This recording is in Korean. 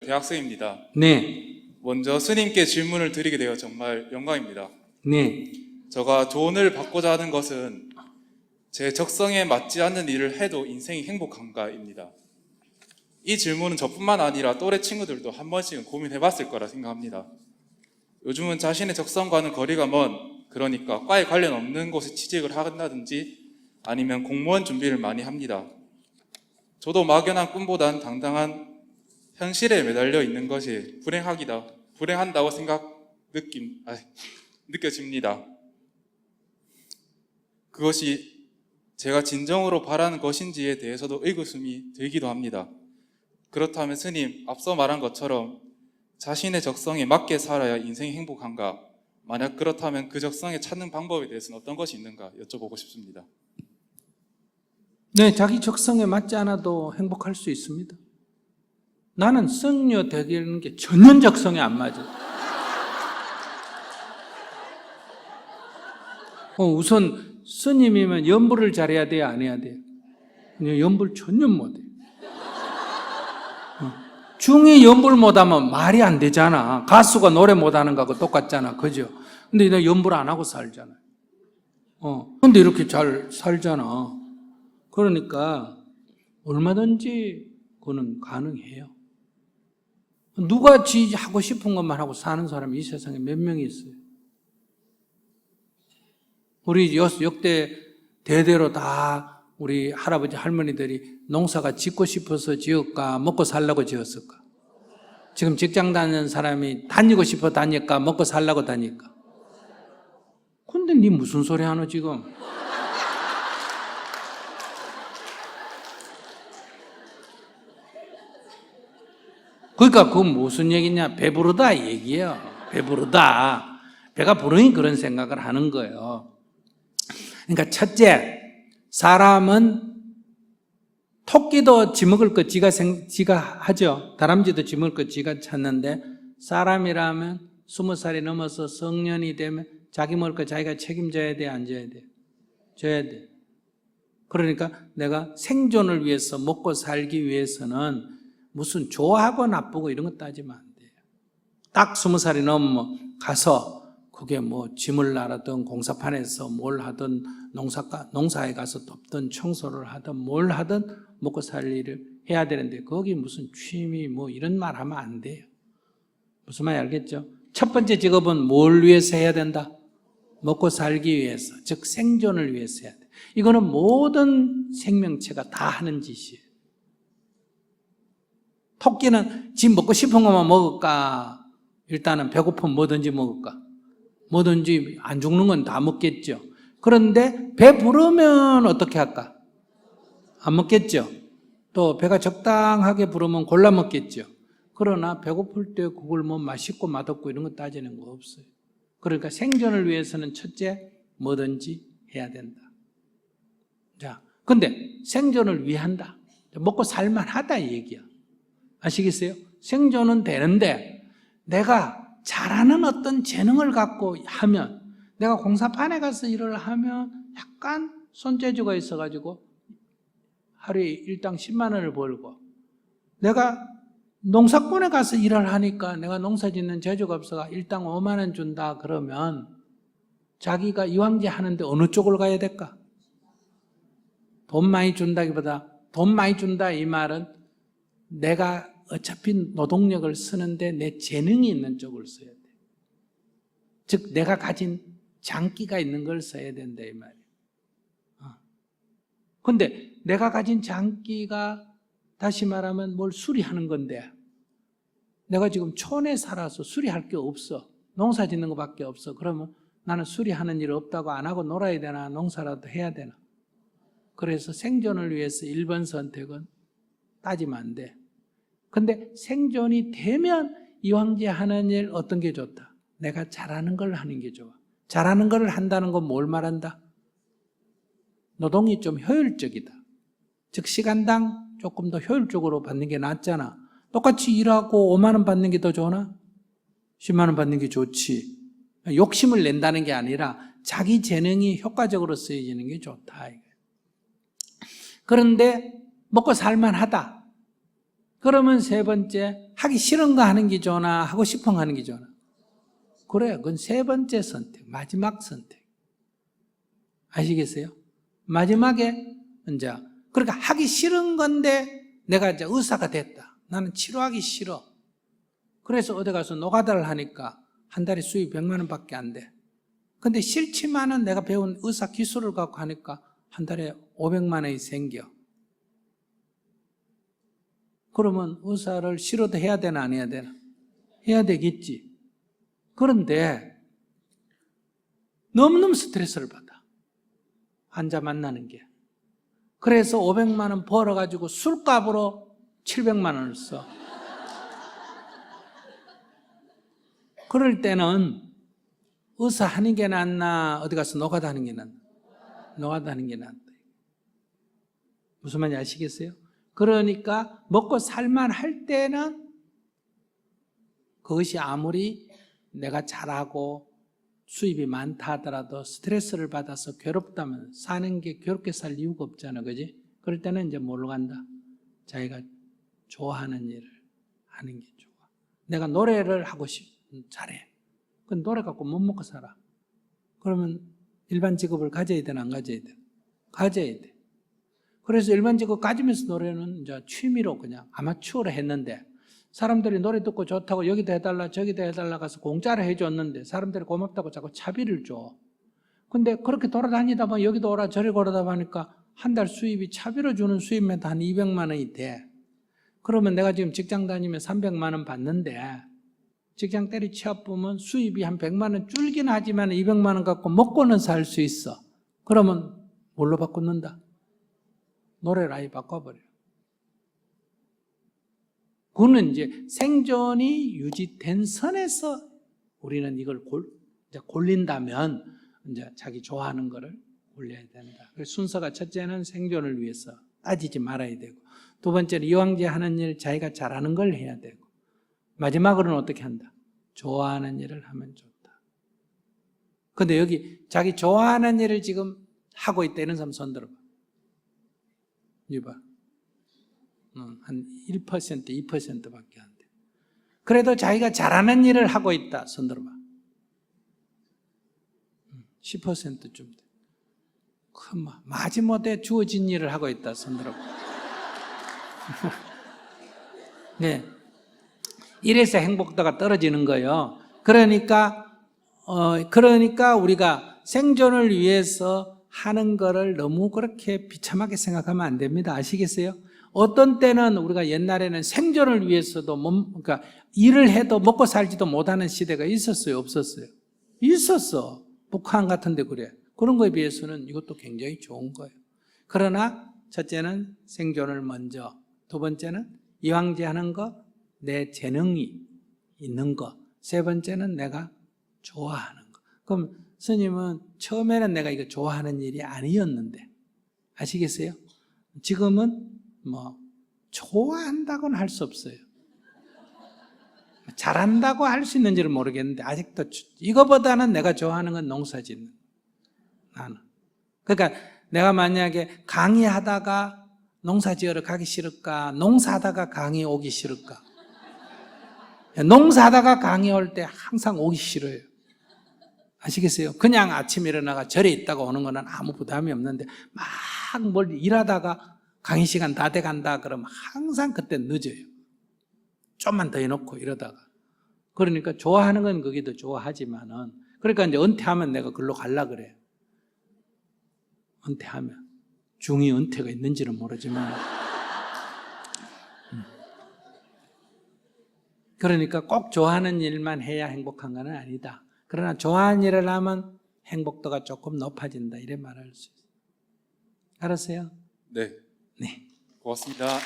대학생입니다. 네. 먼저 스님께 질문을 드리게 되어 정말 영광입니다. 네. 제가 조언을 받고자 하는 것은 제 적성에 맞지 않는 일을 해도 인생이 행복한가입니다. 이 질문은 저뿐만 아니라 또래 친구들도 한 번씩은 고민해봤을 거라 생각합니다. 요즘은 자신의 적성과는 거리가 먼, 그러니까 과에 관련 없는 곳에 취직을 한다든지 아니면 공무원 준비를 많이 합니다. 저도 막연한 꿈보단 당당한 현실에 매달려 있는 것이 불행한다고 느껴집니다. 그것이 제가 진정으로 바라는 것인지에 대해서도 의구심이 들기도 합니다. 그렇다면 스님, 앞서 말한 것처럼 자신의 적성에 맞게 살아야 인생이 행복한가? 만약 그렇다면 그 적성에 찾는 방법에 대해서는 어떤 것이 있는가 여쭤보고 싶습니다. 네, 자기 적성에 맞지 않아도 행복할 수 있습니다. 나는 성녀 되는 게 전혀 적성에 안 맞아. 우선 스님이면 연불을 잘해야 돼요, 안 해야 돼요? 연불 전혀 못해. 중이 연불 못하면 말이 안 되잖아. 가수가 노래 못하는 거하고 똑같잖아, 그죠? 근데 나 연불 안 하고 살잖아. 근데 이렇게 잘 살잖아. 그러니까 얼마든지 그거는 가능해요. 누가 지 하고 싶은 것만 하고 사는 사람이 이 세상에 몇 명이 있어요? 우리 역대 대대로 다 우리 할아버지 할머니들이 농사가 짓고 싶어서 지었까 먹고 살라고 지었을까? 지금 직장 다니는 사람이 다니고 싶어 다닐까 먹고 살라고 다닐까? 근데 니 무슨 소리 하노 지금? 그러니까 그건 무슨 얘기냐? 배부르다 얘기예요. 배부르다. 배가 부르니 그런 생각을 하는 거예요. 그러니까 첫째, 사람은 토끼도 지 먹을 거 지가 하죠. 다람쥐도 지 먹을 거 지가 찾는데 사람이라면 20살이 넘어서 성년이 되면 자기 먹을 거 자기가 책임져야 돼, 안 져야 돼? 져야 돼. 그러니까 내가 생존을 위해서 먹고 살기 위해서는 무슨 좋아하고 나쁘고 이런 거 따지면 안 돼요. 딱 20살이 넘으면 가서 그게 뭐 짐을 나르든 공사판에서 뭘 하든 농사에 가서 돕든 청소를 하든 뭘 하든 먹고 살 일을 해야 되는데 거기 무슨 취미 뭐 이런 말 하면 안 돼요. 무슨 말인지 알겠죠? 첫 번째 직업은 뭘 위해서 해야 된다? 먹고 살기 위해서, 즉 생존을 위해서 해야 돼. 이거는 모든 생명체가 다 하는 짓이에요. 토끼는 지 먹고 싶은 것만 먹을까? 일단은 배고프면 뭐든지 먹을까? 뭐든지 안 죽는 건 다 먹겠죠. 그런데 배 부르면 어떻게 할까? 안 먹겠죠. 또 배가 적당하게 부르면 골라 먹겠죠. 그러나 배고플 때 그걸 뭐 맛있고 맛없고 이런 거 따지는 거 없어요. 그러니까 생존을 위해서는 첫째 뭐든지 해야 된다. 자, 근데 생존을 위한다. 먹고 살만하다 이 얘기야. 아시겠어요? 생존은 되는데 내가 잘하는 어떤 재능을 갖고 하면, 내가 공사판에 가서 일을 하면 약간 손재주가 있어가지고 하루에 일당 10만 원을 벌고, 내가 농사꾼에 가서 일을 하니까 내가 농사 짓는 재주가 없어가 일당 5만 원 준다 그러면 자기가 이왕제 하는데 어느 쪽을 가야 될까? 돈 많이 준다기보다, 돈 많이 준다 이 말은 내가 어차피 노동력을 쓰는데 내 재능이 있는 쪽을 써야 돼. 즉 내가 가진 장기가 있는 걸 써야 된다 이 말이에요. 근데 내가 가진 장기가 다시 말하면 뭘 수리하는 건데, 내가 지금 촌에 살아서 수리할 게 없어. 농사 짓는 것밖에 없어. 그러면 나는 수리하는 일 없다고 안 하고 놀아야 되나? 농사라도 해야 되나? 그래서 생존을 위해서 1번 선택은 따지면 안 돼. 근데 생존이 되면 이왕제 하는 일 어떤 게 좋다? 내가 잘하는 걸 하는 게 좋아. 잘하는 걸 한다는 건 뭘 말한다? 노동이 좀 효율적이다. 즉 시간당 조금 더 효율적으로 받는 게 낫잖아. 똑같이 일하고 5만 원 받는 게 더 좋나? 10만 원 받는 게 좋지. 욕심을 낸다는 게 아니라 자기 재능이 효과적으로 쓰여지는 게 좋다. 그런데 먹고 살만하다. 그러면 세 번째, 하기 싫은 거 하는 게 좋나, 하고 싶은 거 하는 게 좋나? 그래, 그건 세 번째 선택, 마지막 선택. 아시겠어요? 마지막에, 이제, 그러니까 하기 싫은 건데, 내가 이제 의사가 됐다. 나는 치료하기 싫어. 그래서 어디 가서 노가다를 하니까 한 달에 수입 100만 원 밖에 안 돼. 근데 싫지만은 내가 배운 의사 기술을 갖고 하니까 한 달에 500만 원이 생겨. 그러면 의사를 싫어도 해야 되나 안 해야 되나? 해야 되겠지. 그런데 너무너무 스트레스를 받아. 환자 만나는 게. 그래서 500만 원 벌어가지고 술값으로 700만 원을 써. 그럴 때는 의사 하는 게 낫나, 어디 가서 노가다 하는 게 낫나? 노가다 하는 게 낫다. 무슨 말인지 아시겠어요? 그러니까 먹고 살만 할 때는 그것이 아무리 내가 잘하고 수입이 많다 하더라도 스트레스를 받아서 괴롭다면 사는 게 괴롭게 살 이유가 없잖아, 그지? 그럴 때는 이제 뭘로 간다? 자기가 좋아하는 일을 하는 게 좋아. 내가 노래를 하고 잘해. 그 노래 갖고 못 먹고 살아. 그러면 일반 직업을 가져야 되나 안 가져야 돼? 가져야 돼. 그래서 일반 직업 가지면서 노래는 이제 취미로 그냥 아마추어로 했는데 사람들이 노래 듣고 좋다고 여기도 해달라 저기도 해달라 가서 공짜로 해줬는데 사람들이 고맙다고 자꾸 차비를 줘. 근데 그렇게 돌아다니다 보면 여기도 오라 저리 오라다 보니까 한 달 수입이 차비로 주는 수입만 한 200만 원이 돼. 그러면 내가 지금 직장 다니면 300만 원 받는데 직장 때리 취업 보면 수입이 한 100만 원 줄긴 하지만 200만 원 갖고 먹고는 살 수 있어. 그러면 뭘로 바꾸는다? 노래를 아예 바꿔버려. 그거는 이제 생존이 유지된 선에서 우리는 이걸 이제 골린다면 이제 자기 좋아하는 거를 골려야 된다. 그래서 순서가 첫째는 생존을 위해서 따지지 말아야 되고, 두 번째는 이왕제 하는 일 자기가 잘하는 걸 해야 되고, 마지막으로는 어떻게 한다? 좋아하는 일을 하면 좋다. 근데 여기 자기 좋아하는 일을 지금 하고 있다 이런 사람 손 들어봐. 이봐. 한 1%, 2%밖에 안 돼. 그래도 자기가 잘하는 일을 하고 있다. 손 들어봐. 10%쯤 돼. 마지못해 주어진 일을 하고 있다. 손 들어봐. 네. 이래서 행복도가 떨어지는 거예요. 그러니까 우리가 생존을 위해서 하는 거를 너무 그렇게 비참하게 생각하면 안 됩니다. 아시겠어요? 어떤 때는 우리가 옛날에는 생존을 위해서도 그러니까 일을 해도 먹고 살지도 못하는 시대가 있었어요? 없었어요? 있었어. 북한 같은 데 그래. 그런 거에 비해서는 이것도 굉장히 좋은 거예요. 그러나 첫째는 생존을 먼저, 두 번째는 이왕제하는 거, 내 재능이 있는 거, 세 번째는 내가 좋아하는 거. 그럼 스님은 처음에는 내가 이거 좋아하는 일이 아니었는데, 아시겠어요? 지금은 좋아한다고는 할 수 없어요. 잘한다고 할 수 있는지는 모르겠는데 아직도 이거보다는 내가 좋아하는 건 농사 짓는 나는. 그러니까 내가 만약에 강의하다가 농사 지으러 가기 싫을까? 농사하다가 강의 오기 싫을까? 농사하다가 강의 올 때 항상 오기 싫어요. 아시겠어요? 그냥 아침에 일어나가 절에 있다가 오는 거는 아무 부담이 없는데 막 뭘 일하다가 강의 시간 다 돼간다 그러면 항상 그때 늦어요. 좀만 더 해놓고 이러다가. 그러니까 좋아하는 건 거기도 좋아하지만은, 그러니까 이제 은퇴하면 내가 글로 갈라 그래. 은퇴하면. 중이 은퇴가 있는지는 모르지만. 그러니까 꼭 좋아하는 일만 해야 행복한 건 아니다. 그러나 좋아하는 일을 하면 행복도가 조금 높아진다. 이래 말할 수 있어요. 알았어요? 네. 네. 고맙습니다.